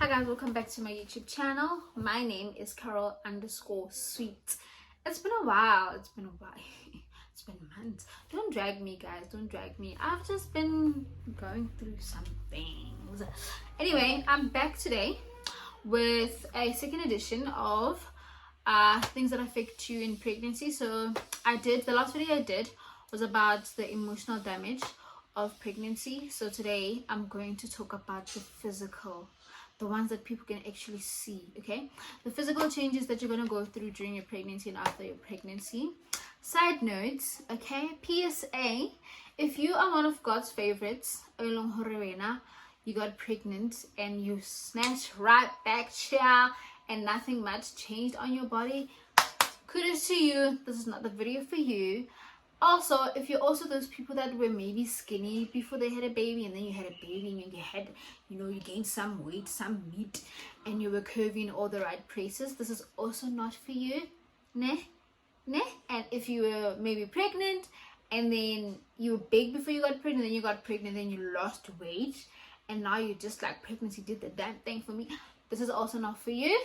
Hi guys, welcome back to my YouTube channel. My name is Carol_sweet. It's been a while. It's been months. Don't drag me, guys. Don't drag me. I've just been going through some things. Anyway, I'm back today with a second edition of things that affect you in pregnancy. So the last video I did was about the emotional damage of pregnancy. So today I'm going to talk about the physical, the ones that people can actually see. Okay, the physical changes that you're going to go through during your pregnancy and after your pregnancy. Side notes, okay, PSA, if you are one of God's favorites, you got pregnant and you snatched right back here and nothing much changed on your body, kudos to you. This is not the video for you. Also, if you're also those people that were maybe skinny before they had a baby, and then you had a baby and you had, you gained some weight, some meat, and you were curvy in all the right places, this is also not for you. Nah. And if you were maybe pregnant and then you were big before you got pregnant, then you got pregnant, then you lost weight, and now you're just like, pregnancy did the damn thing for me, this is also not for you,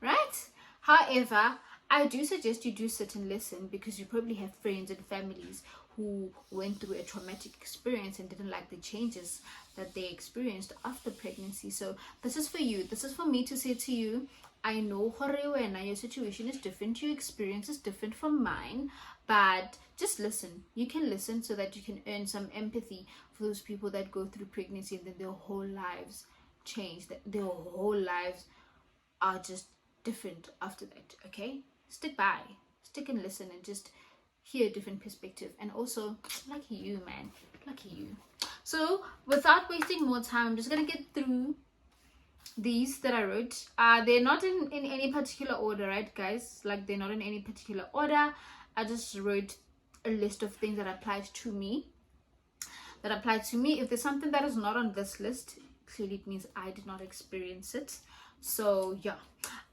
right? However, I do suggest you do sit and listen, because you probably have friends and families who went through a traumatic experience and didn't like the changes that they experienced after pregnancy. So this is for you. This is for me to say to you, I know your situation is different, your experience is different from mine, but just listen. You can listen so that you can earn some empathy for those people that go through pregnancy and then their whole lives change, that their whole lives are just different after that. Okay, stick and listen and just hear a different perspective. And also, lucky you, man, lucky you. So without wasting more time, I'm just gonna get through these that I wrote. They're not in any particular order, right guys? Like, they're not in any particular order. I just wrote a list of things that applied to me. If there's something that is not on this list, clearly it means I did not experience it. So yeah,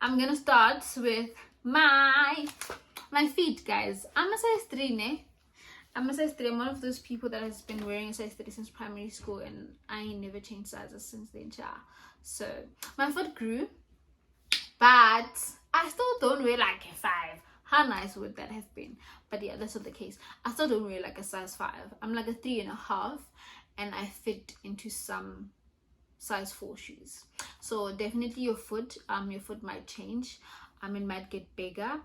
I'm gonna start with my feet, guys. I'm a size 3, ne? I'm a size 3. I'm one of those people that has been wearing a size 3 since primary school, and I ain't never changed sizes since then, child. So my foot grew, but I still don't wear like a 5. How nice would that have been? But yeah, that's not the case. I still don't wear like a size 5. I'm like a 3.5, and I fit into some size 4 shoes. So definitely your foot might change. It might get bigger.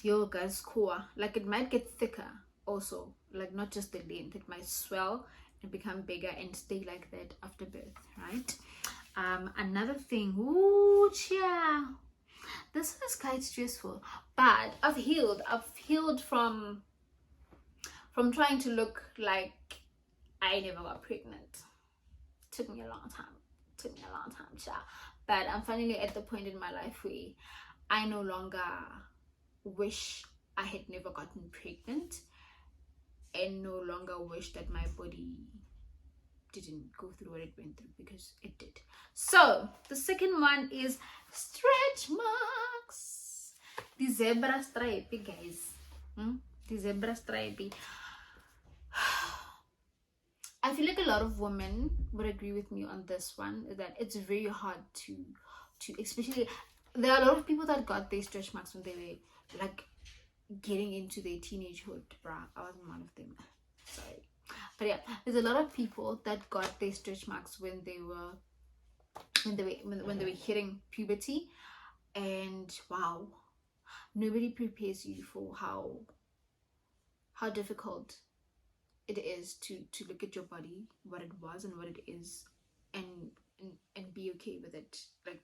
Your guys' core, like, it might get thicker also, like not just the length, it might swell and become bigger and stay like that after birth, right? Another thing, this is quite stressful, but I've healed from trying to look like I never got pregnant. Took me a long time, child. But I'm finally at the point in my life where I no longer wish I had never gotten pregnant, and no longer wish that my body didn't go through what it went through, because it did. So the second one is stretch marks. The zebra stripe, guys. The zebra stripe. I feel like a lot of women would agree with me on this one, that it's very hard to especially, there are a lot of people that got their stretch marks when they were like getting into their teenagehood, bruh. I wasn't one of them, sorry. But yeah, there's a lot of people that got their stretch marks when they were hitting puberty, and wow, nobody prepares you for how difficult it is to look at your body, what it was and what it is, and be okay with it. Like,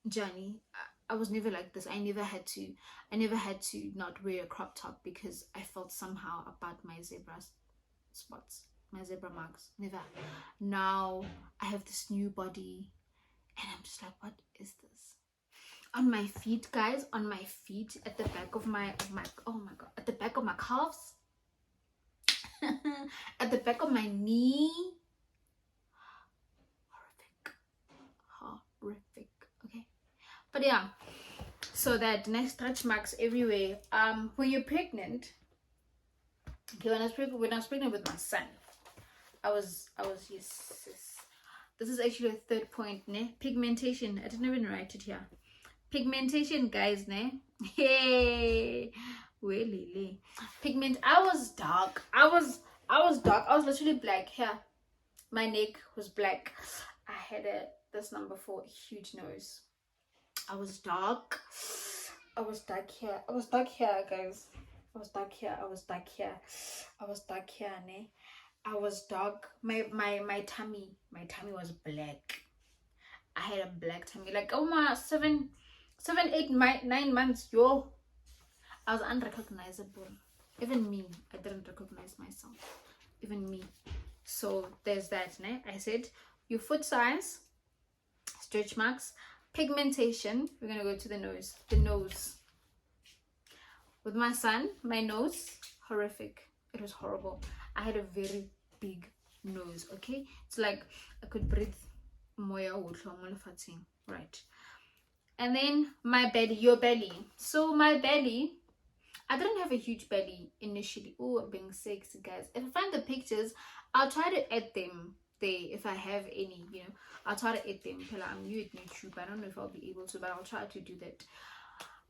Johnny, I was never like this. I never had to not wear a crop top because I felt somehow about my zebra spots, my zebra marks. Never. Now I have this new body, and I'm just like, what is this? On my feet, guys, on my feet, at the back of my oh my god, at the back of my calves, at the back of my knee. Horrific. Okay, but yeah, so that next stretch marks everywhere. When you're pregnant, okay, when I was pregnant with my son, I was yes, This is actually a third point, ne? Pigmentation. I didn't even write it here. Pigmentation, guys, ne? Hey, really? Pigment. I was dark. I was dark. I was literally black. Here, my neck was black. I had this number 4 huge nose. I was dark. I was dark here. I was dark here, guys. I was dark here. I was dark here. I was dark here, ne? I was dark. My tummy was black. I had a black tummy, like my 7, 8, 9 months. Yo, I was unrecognizable. Even me, I didn't recognize myself. Even me. So there's that, ne? I said your foot size, stretch marks, pigmentation. We're gonna go to the nose. The nose. With my son, my nose, horrific. It was horrible. I had a very big nose. Okay, it's like I could breathe moya right. And then my belly, your belly. So my belly, I didn't have a huge belly initially. Oh, I'm being sexy, guys. If I find the pictures, I'll try to add them there if I have any, you know. I'll try to add them. I'm new at YouTube. I don't know if I'll be able to, but I'll try to do that.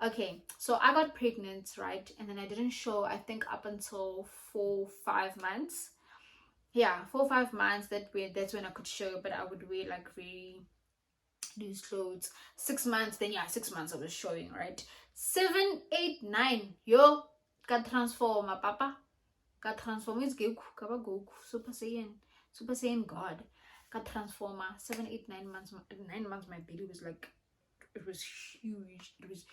Okay, so I got pregnant, right? And then I didn't show, I think, up until 4-5 months. Yeah, 4-5 months. That's when I could show, but I would wear like very loose clothes. 6 months, then yeah, 6 months I was showing, right? 7, 8, 9, yo, got transform, papa, got transform. It's Goku, Kaba Goku, Super Saiyan God, got transformer. 7, 8, 9 months. 9 months, my baby was like, it was huge. It was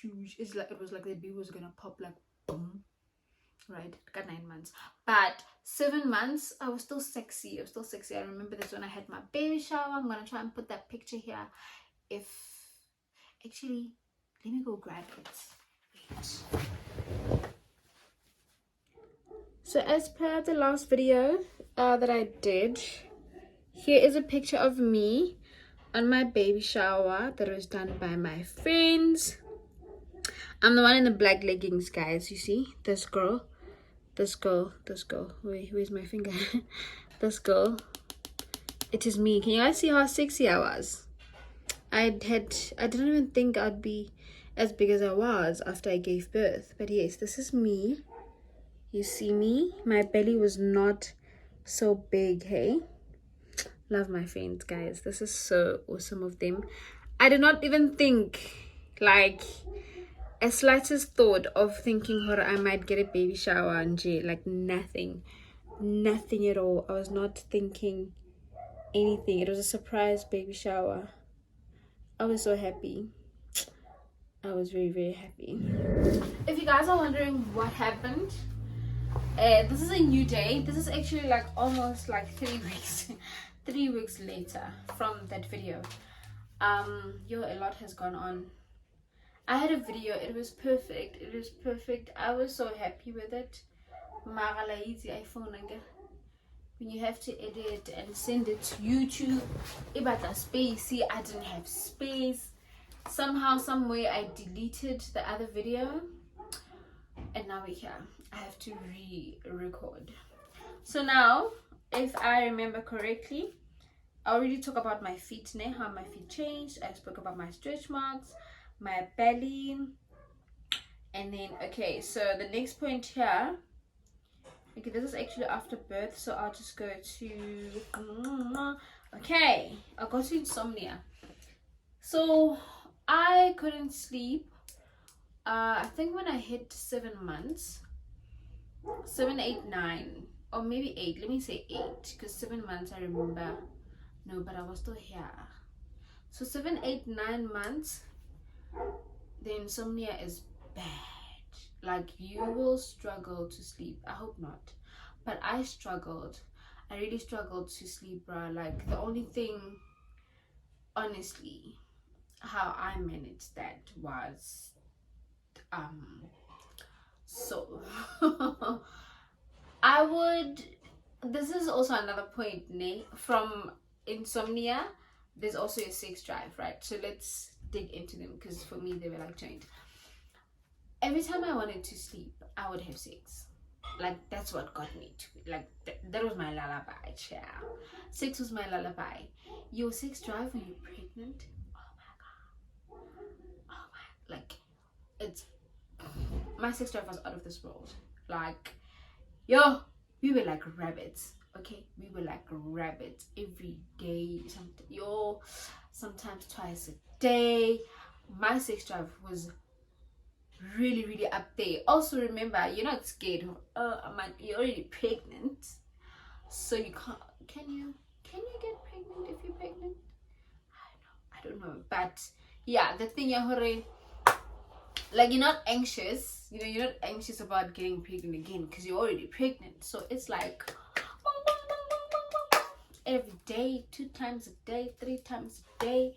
huge. It was like the baby was gonna pop, like boom. Right, got 9 months, but 7 months I was still sexy. I remember that's when I had my baby shower. I'm gonna try and put that picture here. If actually, let me go grab it. Wait. So as per the last video that I did, here is a picture of me on my baby shower that was done by my friends. I'm the one in the black leggings, guys. You see this girl. Wait, where's my finger? This girl. It is me. Can you guys see how sexy I was? I didn't even think I'd be as big as I was after I gave birth. But yes, this is me. You see me? My belly was not so big, hey? Love my friends, guys. This is so awesome of them. I did not even think, like, a slightest thought of thinking I might get a baby shower and like nothing at all. I was not thinking anything. It was a surprise baby shower. I was so happy. I was very, very happy. If you guys are wondering what happened, this is a new day. This is actually like almost like 3 weeks 3 weeks later from that video. A lot has gone on. I had a video. It was perfect. I was so happy with it. When you have to edit and send it to YouTube, about the spacey, I didn't have space. Somehow, some way, I deleted the other video, and now we're here. I have to re-record. So now, if I remember correctly, I already talked about my feet, how my feet changed. I spoke about my stretch marks, my belly, and then okay, so the next point here, okay, this is actually after birth, so I'll just go to okay, I'll go to insomnia. So I couldn't sleep. I think when I hit 7 months, 7, 8, 9, or maybe 8, let me say 8, because 7 months I remember, no, but I was still here. So 7, 8, 9 months, the insomnia is bad. Like, you will struggle to sleep. I hope not, but I struggled. I really struggled to sleep, bruh. Like, the only thing, honestly, how I managed that was so I would, this is also another point, from insomnia, there's also a sex drive, right? So let's dig into them, because for me they were like joined. Every time I wanted to sleep, I would have sex. Like that's what got me to like that was my lullaby, child. Sex was my lullaby. Your sex drive when you're pregnant, oh my god, oh my, like it's my sex drive was out of this world. Like, yo, we were like rabbits. Okay, we were like rabbits every day. Sometimes twice a day. My sex drive was really, really up there. Also, remember, you're not scared of you're already pregnant, so you can't. Can you get pregnant if you're pregnant? I don't know, but yeah, the thing you're like, you're not anxious, you're not anxious about getting pregnant again because you're already pregnant. So it's like every day, 2 times a day, 3 times a day,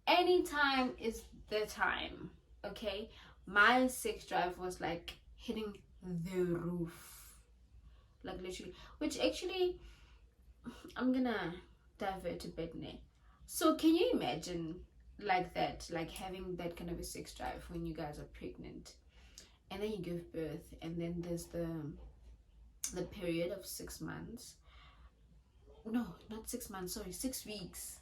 anytime is the time. Okay, my sex drive was like hitting the roof, like literally, which actually I'm gonna divert a bit now. So can you imagine like that, like having that kind of a sex drive when you guys are pregnant and then you give birth, and then there's the period of 6 months, no, not 6 months, sorry, 6 weeks,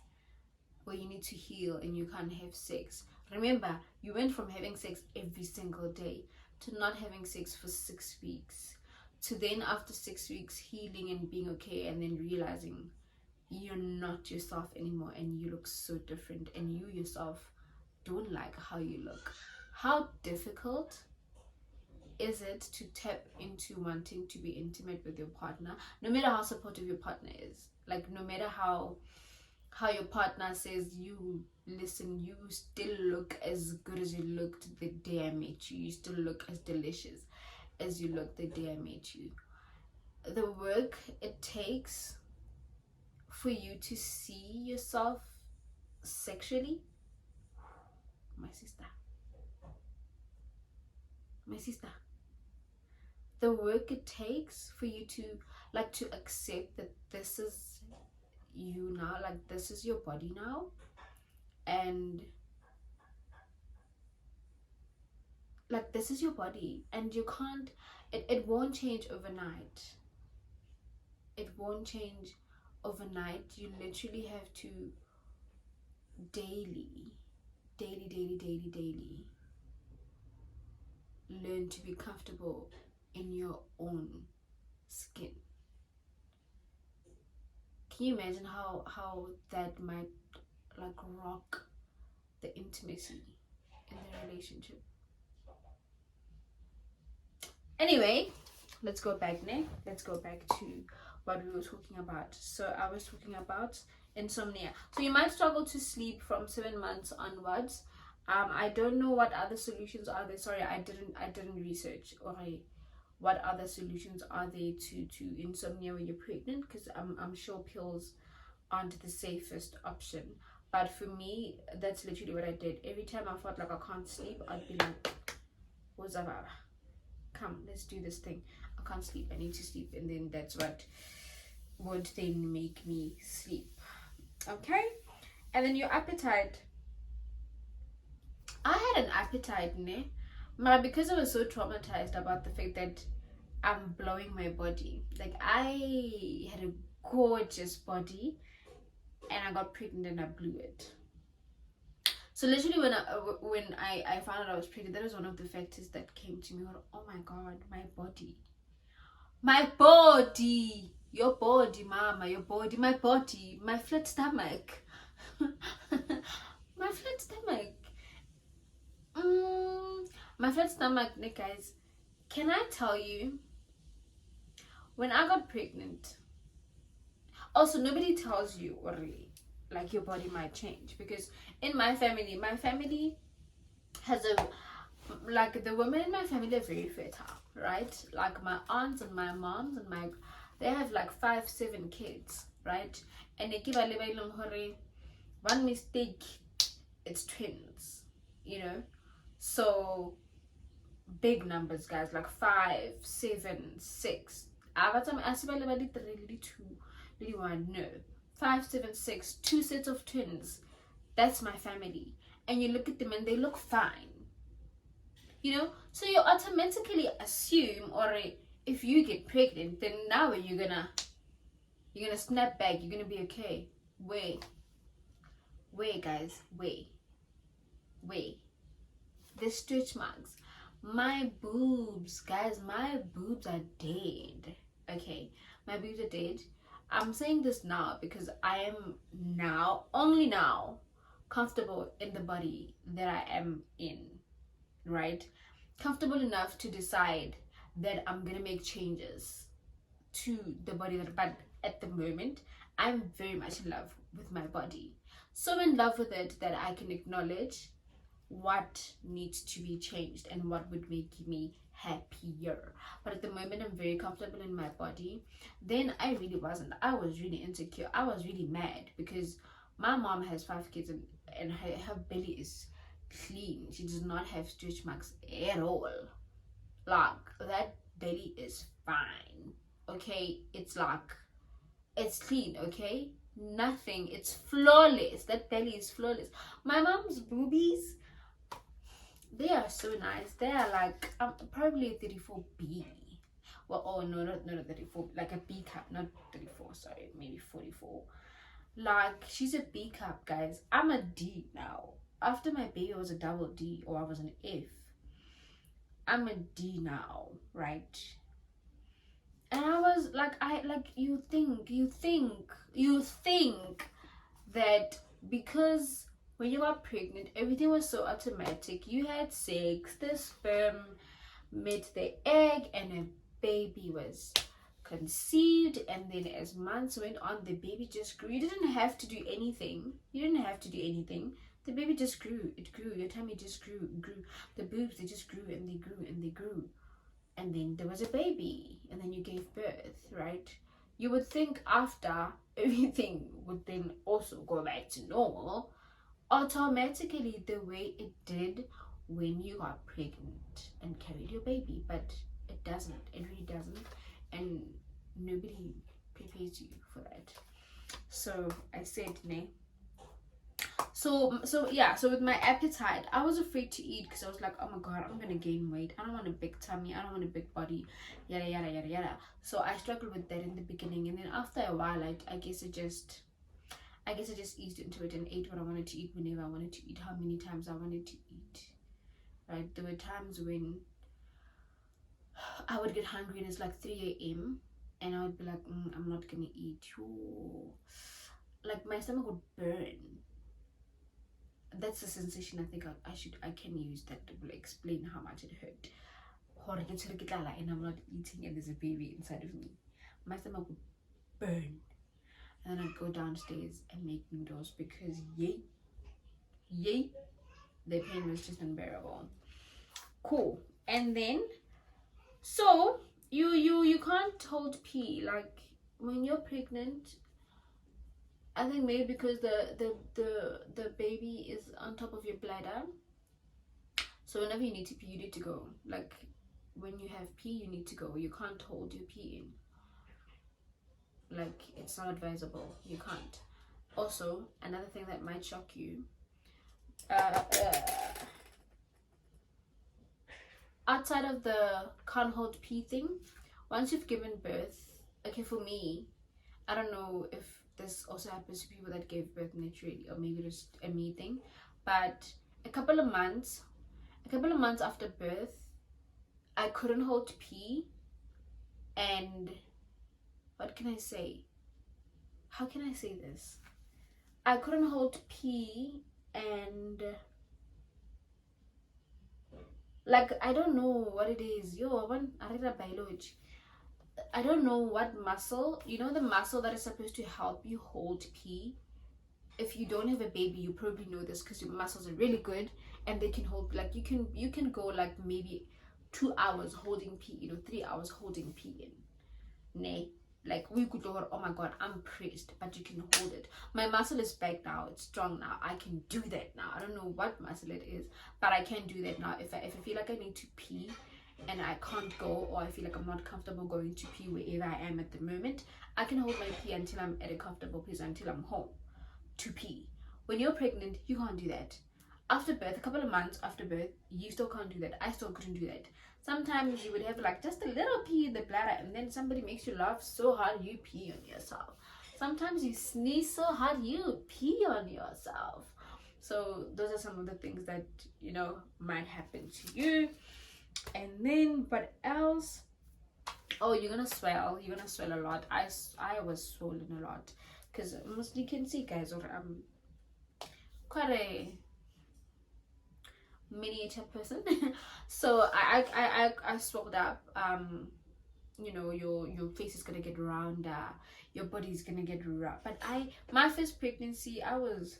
where you need to heal and you can't have sex. Remember, you went from having sex every single day to not having sex for 6 weeks, to then after 6 weeks healing and being okay, and then realizing you're not yourself anymore and you look so different and you yourself don't like how you look. How difficult is it to tap into wanting to be intimate with your partner, no matter how supportive your partner is? Like, no matter how your partner says, you listen, you still look as good as you looked the day I met you. You still look as delicious as you looked the day I met you. The work it takes for you to see yourself sexually, my sister, the work it takes for you to accept that this is you now, like this is your body now, and like this is your body, and you can't, it won't change overnight. It won't change overnight. You literally have to daily learn to be comfortable in your own skin. Can you imagine how that might like rock the intimacy in the relationship? Anyway, let's go back now. Let's go back to what we were talking about. So I was talking about insomnia. So you might struggle to sleep from 7 months onwards. I don't know what other solutions are there. Sorry, I didn't research what other solutions are there to insomnia when you're pregnant, because I'm sure pills aren't the safest option. But for me, that's literally what I did. Every time I felt like I can't sleep, I'd be like, what's up? Come, let's do this thing. I can't sleep, I need to sleep. And then that's what would then make me sleep. Okay? And then your appetite. I had an appetite, ne? But because I was so traumatized about the fact that I'm blowing my body. Like, I had a gorgeous body and I got pregnant and I blew it. So literally when I found out I was pregnant, that was one of the factors that came to me. Oh my god, my body, your body, mama, your body, my body, my flat stomach, my flat stomach, my flat stomach, guys. Can I tell you, when I got pregnant, also nobody tells you really, like, your body might change, because in my family has like, the women in my family are very fertile, right? Like my aunts and my moms and they have like 5-7 kids, right? And they give a little one mistake, it's twins, so big numbers, guys, like 5, 7, 6. Really want no 5, 7, 6, 2 sets of twins. That's my family. And you look at them and they look fine, so you automatically assume, or if you get pregnant, then now you're gonna snap back, you're gonna be okay. Wait, guys, wait. The stretch marks, my boobs, guys, my boobs are dead. Okay, my boobs are dead. I'm saying this now because I am only now comfortable in the body that I am in, right? Comfortable enough to decide that I'm gonna make changes to the body but at the moment I'm very much in love with my body, so in love with it that I can acknowledge what needs to be changed and what would make me happier. But at the moment I'm very comfortable in my body. Then I really wasn't. I was really insecure. I was really mad because my mom has 5 kids and her belly is clean. She does not have stretch marks at all. Like, that belly is fine. Okay, it's clean. Okay, nothing, it's flawless. That belly is flawless. My mom's boobies, they are so nice. They are like probably a 34B. Well, oh no, not a 34, like a B cup, not 34, sorry, maybe 44. Like, she's a B cup, guys. I'm a D now. After my baby I was a double D, or I was an F. I'm a D now, right? And I was like, you think that because when you are pregnant everything was so automatic. You had sex, the sperm met the egg, and a baby was conceived, and then as months went on the baby just grew. You didn't have to do anything. The baby just grew. It grew. Your tummy just grew. The boobs, they just grew and they grew and they grew. And then there was a baby, and then you gave birth, right? You would think after everything would then also go back to normal automatically, the way it did when you got pregnant and carried your baby, but it doesn't. It really doesn't, and nobody prepares you for that. So I said, "Ne." So with my appetite, I was afraid to eat because I was like, oh my god, I'm gonna gain weight. I don't want a big tummy. I don't want a big body. Yada yada yada yada. So I struggled with that in the beginning, and then after a while, I guess I just eased into it and ate what I wanted to eat whenever I wanted to eat, how many times I wanted to eat. Right? There were times when I would get hungry and it's like 3 a.m. and I would be like, I'm not gonna eat. Ooh. Like, my stomach would burn. That's the sensation I think I can use that will explain how much it hurt. And I'm not eating and there's a baby inside of me. My stomach would burn. And then I'd go downstairs and make noodles because yay, the pain was just unbearable. Cool. And then, so you can't hold pee. Like, when you're pregnant, I think maybe because the baby is on top of your bladder, so whenever you need to pee, you need to go. Like, when you have pee, you need to go. You can't hold your pee in. Like, it's not advisable. You can't. Also, another thing that might shock you, outside of the can't hold pee thing, once you've given birth, okay, for me, I don't know if this also happens to people that gave birth naturally, or maybe just a me thing, but a couple of months after birth, I couldn't hold pee. And what can I say? How can I say this? I couldn't hold pee, and like, I don't know what it is. Biology. I don't know what muscle, the muscle that is supposed to help you hold pee. If you don't have a baby, you probably know this because your muscles are really good and they can hold, like, you can go like maybe 2 hours holding pee, 3 hours holding pee in. Nay, like, we could go, oh my god, I'm pressed, but you can hold it. My muscle is back now, it's strong now. I can do that now. I don't know what muscle it is, but I can do that now. If I feel like I need to pee and I can't go, or I feel like I'm not comfortable going to pee wherever I am at the moment, I can hold my pee until I'm at a comfortable place, until I'm home to pee. When you're pregnant, you can't do that. after birth, a couple of months after birth, you still can't do that. I still couldn't do that. Sometimes you would have like just a little pee in the bladder, and then somebody makes you laugh so hard you pee on yourself. Sometimes you sneeze so hard you pee on yourself. So those are some of the things that, you know, might happen to you. And then what else? Oh, you're gonna swell a lot. I was swollen a lot, because you can see, guys, or I'm quite a miniature person. So I swelled up. You know, your face is gonna get rounder, your body's gonna get rough. But my first pregnancy, I was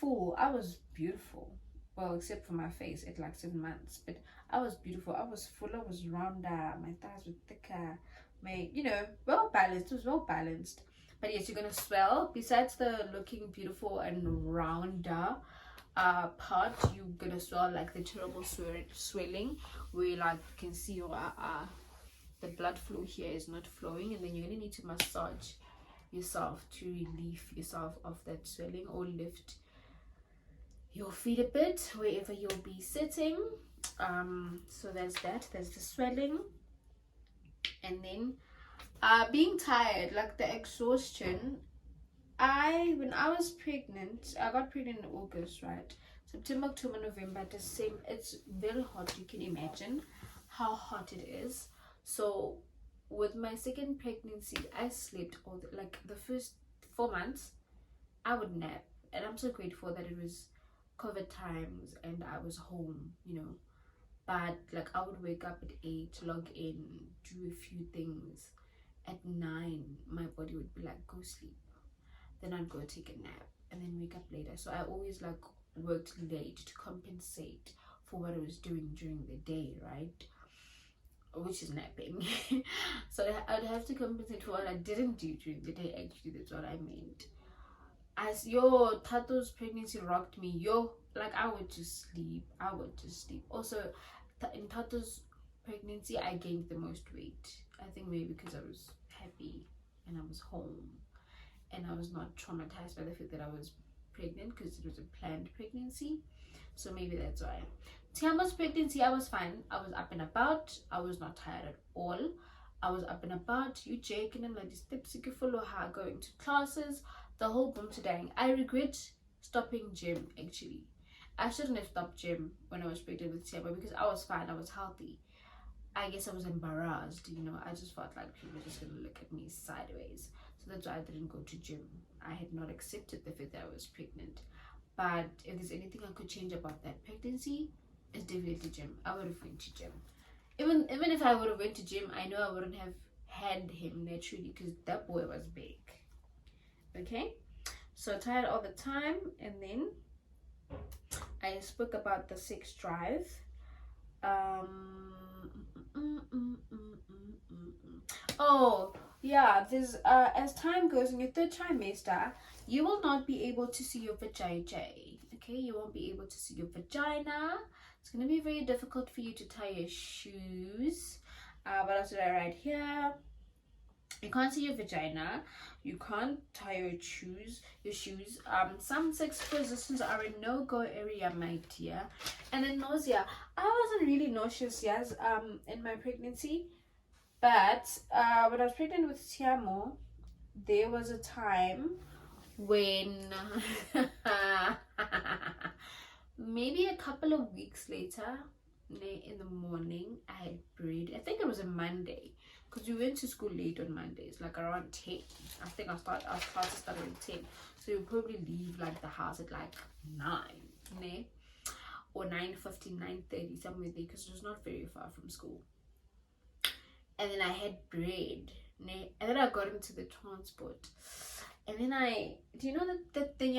full, I was beautiful. Well, except for my face at like 7 months, but I was beautiful, I was full, I was rounder, my thighs were thicker, my, you know, well balanced. It was well balanced. But yes, you're gonna swell. Besides the looking beautiful and rounder part, you're gonna swell like the terrible swelling, where like you can see your the blood flow here is not flowing, and then you're gonna need to massage yourself to relieve yourself of that swelling, or lift your feet a bit wherever you'll be sitting. So there's the swelling. And then being tired, like the exhaustion. When I was pregnant, I got pregnant in August, right? September, October, November, December. It's very hot. You can imagine how hot it is. So with my second pregnancy, I slept all like the first 4 months. I would nap, and I'm so grateful that it was COVID times and I was home, you know. But like I would wake up at 8, log in, do a few things. At 9, my body would be like, go sleep. Then I'd go take a nap and then wake up later. So I always like worked late to compensate for what I was doing during the day, right? Which is napping. So I'd have to compensate for what I didn't do during the day. Actually, that's what I meant. As Tato's pregnancy rocked me, like I would just sleep. Also, in Tato's pregnancy, I gained the most weight. I think maybe because I was happy and I was home, and I was not traumatized by the fact that I was pregnant, because it was a planned pregnancy. So maybe that's why. Tiamo's pregnancy, I was fine. I was up and about. I was not tired at all. I was up and about. You Jake and like the steps you follow her, going to classes, the whole boom today. I regret stopping gym. Actually, I shouldn't have stopped gym when I was pregnant with Tiamo, because I was fine. I was healthy. I guess I was embarrassed, you know. I just felt like people were just gonna look at me sideways. So that's why I didn't go to gym. I had not accepted the fact that I was pregnant. But if there's anything I could change about that pregnancy, it's definitely gym. I would have went to gym. Even if I would have went to gym, I know I wouldn't have had him naturally, because that boy was big. Okay, so tired all the time. And then I spoke about the sex drive. Oh yeah, there's as time goes in your third trimester, you will not be able to see your vagina. Okay, you won't be able to see your vagina. It's gonna be very difficult for you to tie your shoes. What else did I write here? You can't see your vagina. You can't tie your shoes. Some sex positions are a no-go area, my dear. And then nausea. I wasn't really nauseous, yes, in my pregnancy. But when I was pregnant with Tiamo, there was a time when maybe a couple of weeks later, in the morning, I had bread. I think it was a Monday, because we went to school late on Mondays, like around 10. I think our classes started at 10, so you'll probably leave like the house at like 9, ne? Or 9:50, 9:30, somewhere there, because it was not very far from school. And then I had bread, ne? And then I got into the transport. And then do you know that thing,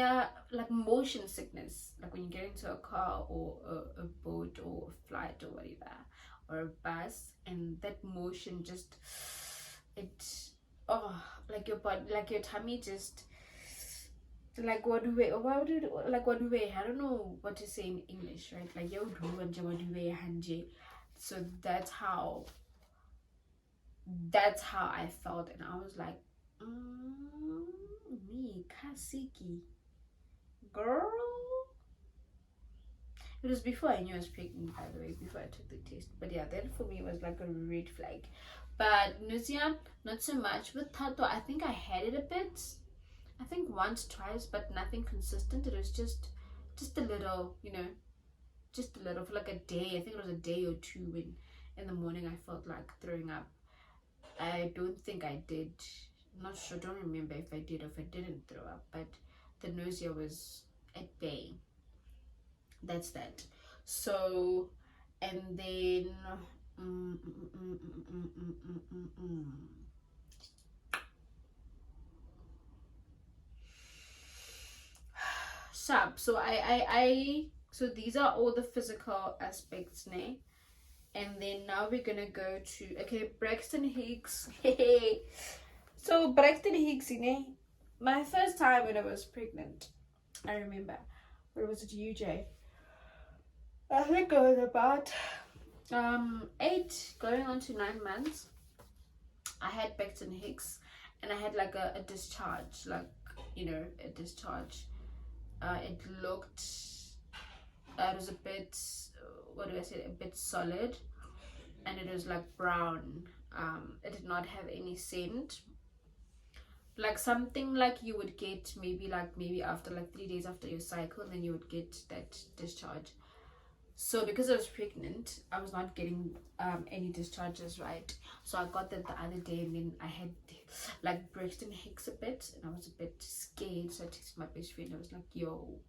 like motion sickness, like when you get into a car or a boat or a flight or whatever, or a bus, and that motion just, like your body, like your tummy just, like I don't know what to say in English, right? Like so that's how I felt, and I was like, me Kasiki girl, It was before I knew I was pregnant, by the way, before I took the test. But yeah, that for me was like a red flag. But nausea, not so much. With Tato, I think I had it a bit. I think once, twice, but nothing consistent. It was just a little, just a little for like a day. I think it was a day or two when in the morning I felt like throwing up. I don't think I did. I'm not sure. Don't remember if I did or if I didn't throw up. But the nausea was at bay. That's that. So, and then sharp. So so these are all the physical aspects, ne? And then now we're gonna go to, okay, Braxton Hicks. So Braxton Hicks, my first time when I was pregnant, I remember, where was it, UJ? I think it was about 8 going on to 9 months. I had Braxton Hicks, and I had like a discharge, like, a discharge. It looked, it was a bit, what do I say, a bit solid, and it was like brown. It did not have any scent, like something like you would get maybe after like 3 days after your cycle, and then you would get that discharge. So because I was pregnant, I was not getting any discharges, right? So I got that the other day, and then I had like Braxton Hicks a bit, and I was a bit scared. So I texted my best friend. I was like, yo,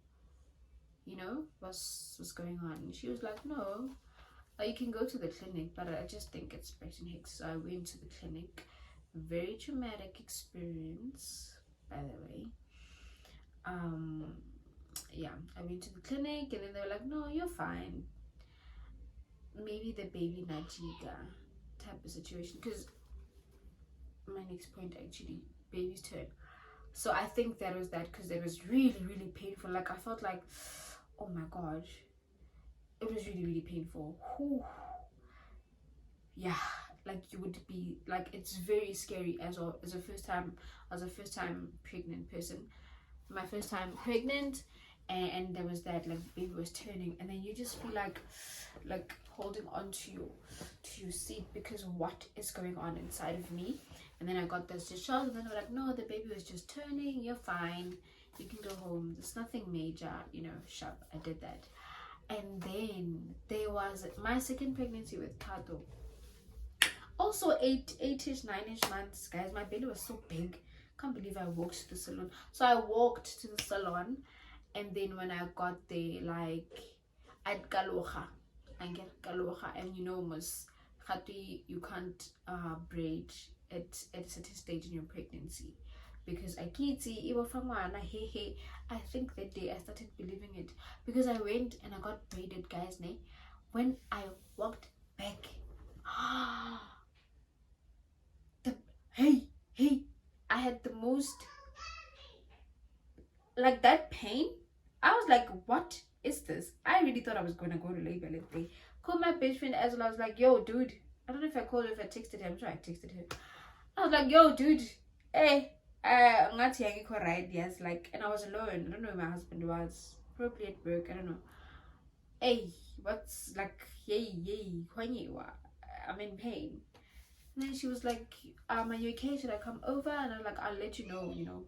what's going on? And she was like, no, you can go to the clinic, but I just think it's Braxton Hicks. So I went to the clinic. Very traumatic experience, by the way. Yeah, I went to the clinic, and then they were like, no, you're fine. Maybe the baby najiga type of situation, because my next point, actually, baby's turn. So I think that was that, because it was really, really painful. Like, I felt like, oh my gosh, it was really, really painful. Whew. Yeah, like you would be like, it's very scary as well. As a first time pregnant person, my first time pregnant, and there was that, like, the baby was turning, and then you just feel like holding on to your seat, because what is going on inside of me. And then I got this discharge, and then they were like, no, the baby was just turning, you're fine, you can go home, there's nothing major, sharp. I did that. And then there was my second pregnancy with Kato, also 8-ish 9-ish months, guys. My belly was so big, can't believe I walked to the salon. So I walked to the salon, and then when I got there, like, I'd galocha, and get galocha, and you can't braid at a certain stage in your pregnancy, because I think that day I started believing it, because I went and I got braided, guys. When I walked back, I had the most, like, that pain. I was like, what is this? I really thought I was gonna go to labor that day. Called my best friend as well. I was like, yo, dude, I don't know if I called her, if I texted her. I'm sure I texted her. I was like, yo, dude, hey, I'm not saying it right, yes, like, and I was alone. I don't know where my husband was, probably at work, I don't know. Hey, what's, like, yay, I'm in pain. And then she was like, are you okay? Should I come over? And I'm like, I'll let you know,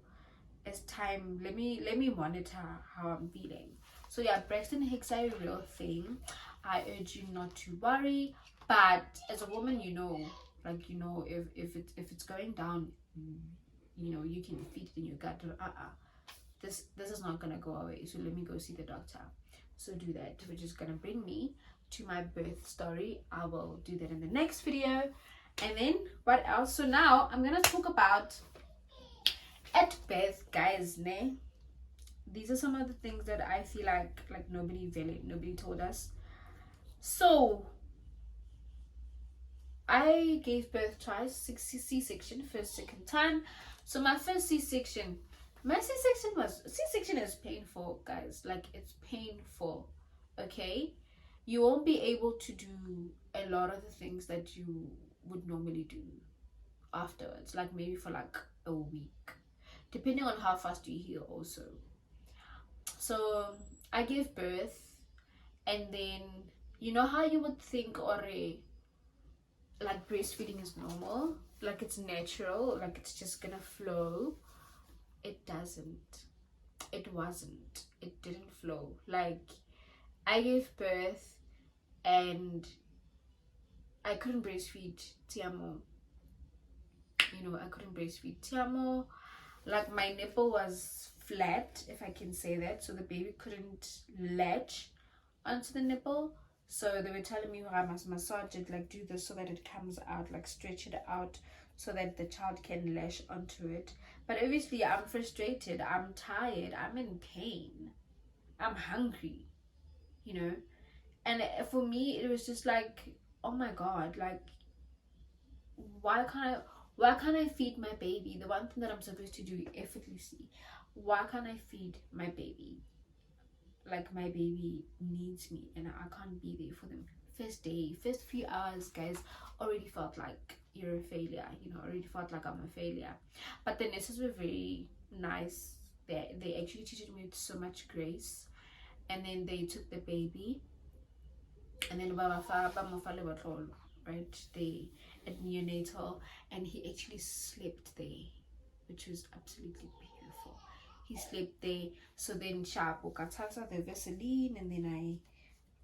as time, let me monitor how I'm feeling. So yeah, Braxton Hicks are a real thing. I urge you not to worry, but as a woman, if it's going down, you can feel it in your gut. This is not gonna go away, so let me go see the doctor. So do that, which is gonna bring me to my birth story. I will do that in the next video. And then what else? So now I'm gonna talk about at birth, guys. These are some of the things that I feel like nobody told us. So I gave birth twice, C-section, first, second time. So my first C-section is painful, guys. Like, it's painful, okay? You won't be able to do a lot of the things that you would normally do afterwards, like maybe for like a week, depending on how fast you heal also. So I gave birth, And then you know how you would think, or like breastfeeding is normal, like it's natural, like it's just gonna flow. It doesn't. It wasn't. It didn't flow. Like, I gave birth and I couldn't breastfeed Tiamo. You know, I couldn't breastfeed Tiamo. Like, my nipple was flat, if I can say that, so the baby couldn't latch onto the nipple. So they were telling me, I must massage it, like do this so that it comes out, like stretch it out so that the child can lash onto it. But obviously I'm frustrated, I'm tired, I'm in pain, I'm hungry, you know. And for me it was just like, oh my god, like why can't I feed my baby, the one thing that I'm supposed to do effortlessly? Why can't I feed my baby? Like, my baby needs me and I can't be there for them. First day, first few hours, guys, already felt like you're a failure, you know, already felt like I'm a failure. But the nurses were very nice. They actually treated me with so much grace. And then they took the baby, and then right, they at neonatal, and he actually slept there, which was absolutely beautiful. He slept there. So then sharp ukathatha the Vaseline, and then I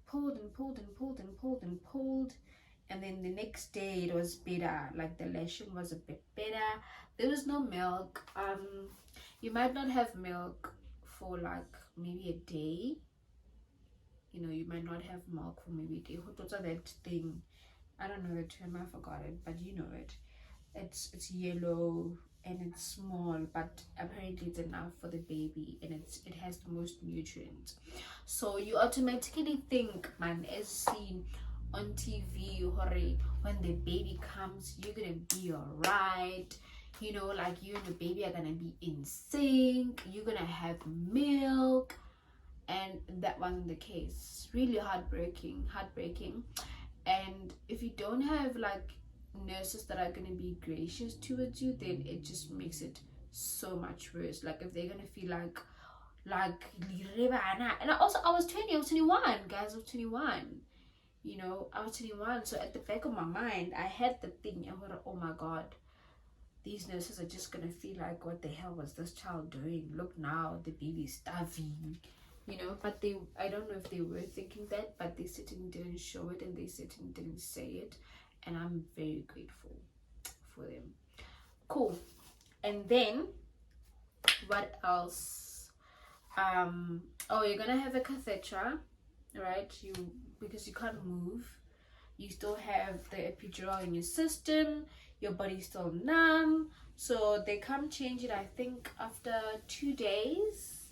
pulled and pulled and pulled and pulled and pulled, and then the next day it was better. Like, the lashing was a bit better. There was no milk. You might not have milk for like maybe a day. You know, you might not have milk for maybe a day. What's that thing? I don't know the term, I forgot it, but you know it. It's yellow and it's small, but apparently it's enough for the baby, and it has the most nutrients. So you automatically think, man, as seen on TV, hurry, when the baby comes, you're gonna be alright. You know, like, you and the baby are gonna be in sync, you're gonna have milk. And that wasn't the case. Really heartbreaking. And if you don't have like nurses that are going to be gracious towards you, then it just makes it so much worse. Like, if they're going to feel like and I was 20, I was 21, guys. I was 21, you know, I was 21. So at the back of my mind I had the thing, and oh my god, these nurses are just gonna feel like, what the hell was this child doing? Look, now the baby's starving, you know. But I don't know if they were thinking that, but they certainly didn't show it, and they certainly didn't say it, and I'm very grateful for them. Cool. And then what else? Oh, you're gonna have a catheter, right? Because you can't move, you still have the epidural in your system, your body's still numb, so they come change it, I think, after 2 days.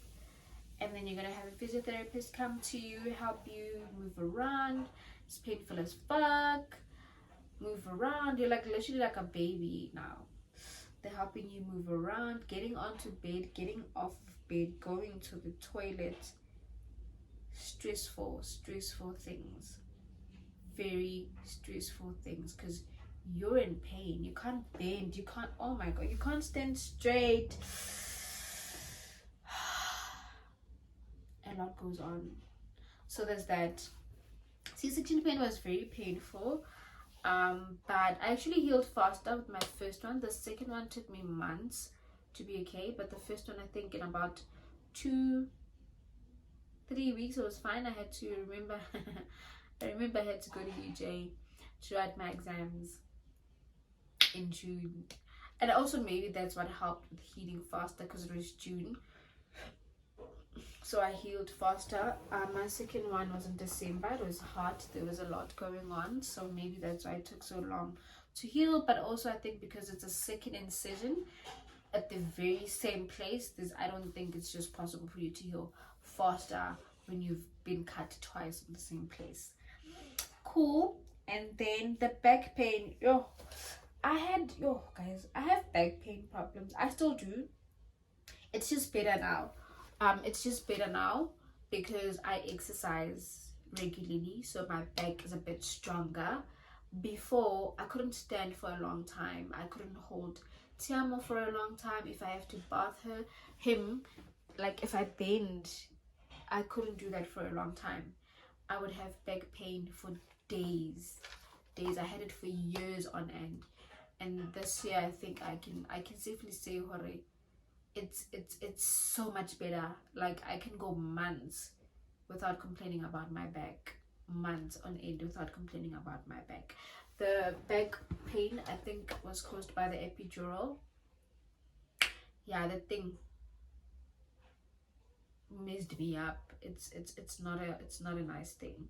And then you're gonna have a physiotherapist come to you, help you move around. It's painful as fuck. Move around, you're like literally like a baby now. They're helping you move around, getting onto bed, getting off bed, going to the toilet. Stressful things, very stressful things, because you're in pain, you can't bend, you can't, oh my god, you can't stand straight. A lot goes on. So there's that. C-section pain was very painful, but I actually healed faster with my first one. The second one took me months to be okay, but the first one, I think in about 2-3 weeks it was fine. I had to remember I remember I had to go to UJ to write my exams in June, and also maybe that's what helped with healing faster, because it was June, so I healed faster. My second one was in December. It was hot, there was a lot going on, so maybe that's why it took so long to heal. But also I think because it's a second incision at the very same place, I don't think it's just possible for you to heal faster when you've been cut twice in the same place. Cool. And then the back pain, guys, I have back pain problems. I still do. It's just better now. Because I exercise regularly, so my back is a bit stronger. Before, I couldn't stand for a long time. I couldn't hold Tiamo for a long time. If I have to bath him, like if I bend, I couldn't do that for a long time. I would have back pain for days. I had it for years on end, and this year I think I can safely say, hore, it's so much better. Like, I can go months without complaining about my back, months on end without complaining about my back. The back pain, I think, was caused by the epidural. Yeah, that thing messed me up. It's not a nice thing.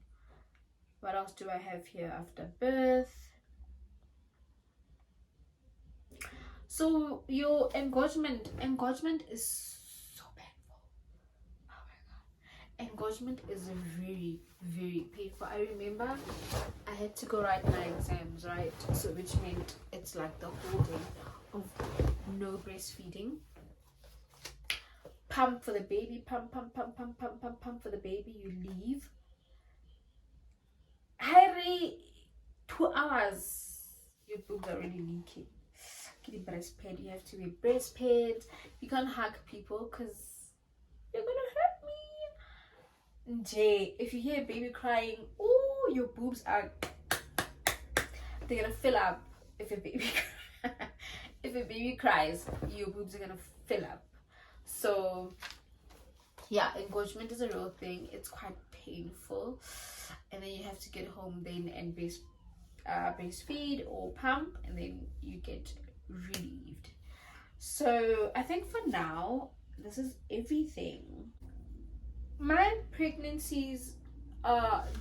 What else do I have here after birth? So your engorgement is so painful. Oh my god, engorgement is very, very painful. I remember I had to go write my exams, right? So which meant it's like the whole day of no breastfeeding. Pump for the baby, pump for the baby. You leave. Harry, 2 hours. Your boobs are already leaking. Get a breast pad. You have to wear breast pads. You can't hug people because you're gonna hurt me. Jay, if you hear a baby crying, oh, your boobs are, they're gonna fill up. If a baby cries, your boobs are gonna fill up. So yeah, engorgement is a real thing. It's quite painful, and then you have to get home then and breastfeed or pump, and then you get relieved. So I think for now this is everything. My pregnancies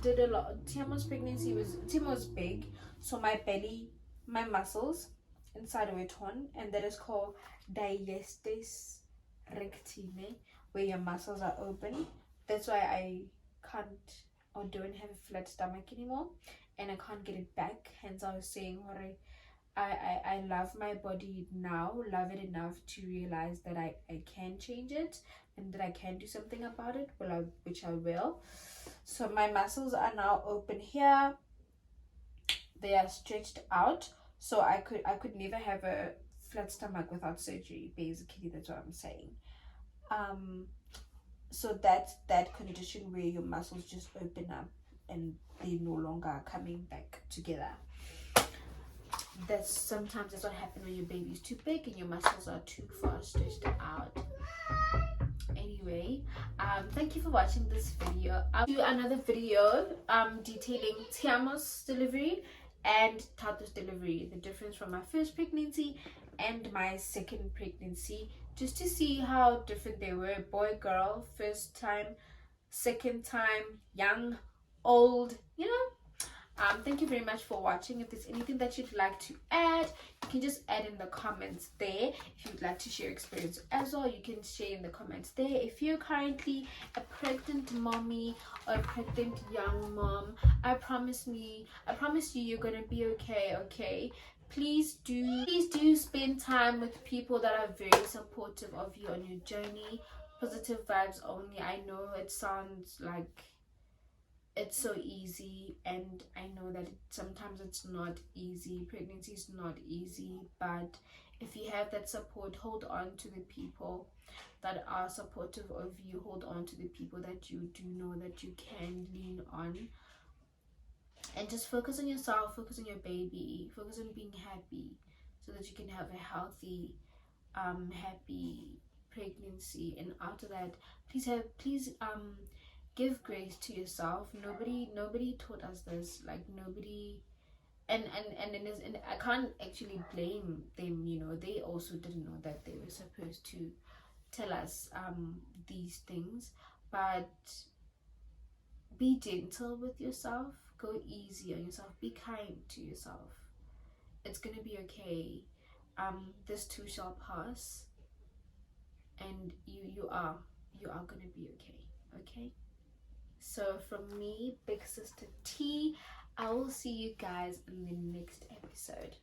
did a lot. Tiamo's pregnancy was big, so my belly, my muscles inside were torn, and that is called diastasis rectime, where your muscles are open. That's why I can't or don't have a flat stomach anymore, and I can't get it back. Hence I was saying, I love my body now, love it enough to realize that I can change it and that I can do something about it, which I will. So my muscles are now open here. They are stretched out, so I could never have a flat stomach without surgery. Basically, that's what I'm saying. So that's that condition where your muscles just open up and they no longer are coming back together. That's what happens when your baby is too big and your muscles are too far stretched out. Anyway, thank you for watching this video. I'll do another video detailing Tiamo's delivery and Tato's delivery, the difference from my first pregnancy and my second pregnancy, just to see how different they were. Boy, girl, first time, second time, young, old, you know. Thank you very much for watching. If there's anything that you'd like to add, you can just add in the comments there. If you'd like to share experience as well, you can share in the comments there. If you're currently a pregnant mommy or a pregnant young mom, I promise you you're gonna be okay. Please do spend time with people that are very supportive of you on your journey. Positive vibes only. I know it sounds like it's so easy, and I know that sometimes it's not easy. Pregnancy is not easy, but if you have that support, hold on to the people that are supportive of you. Hold on to the people that you do know that you can lean on, and just focus on yourself, focus on your baby, focus on being happy, so that you can have a healthy happy pregnancy. And after that, please give grace to yourself. Nobody taught us this, like nobody, and I can't actually blame them, you know. They also didn't know that they were supposed to tell us these things. But be gentle with yourself, go easy on yourself, be kind to yourself. It's gonna be okay. This too shall pass, and you are gonna be okay. So from me, Big Sister T, I will see you guys in the next episode.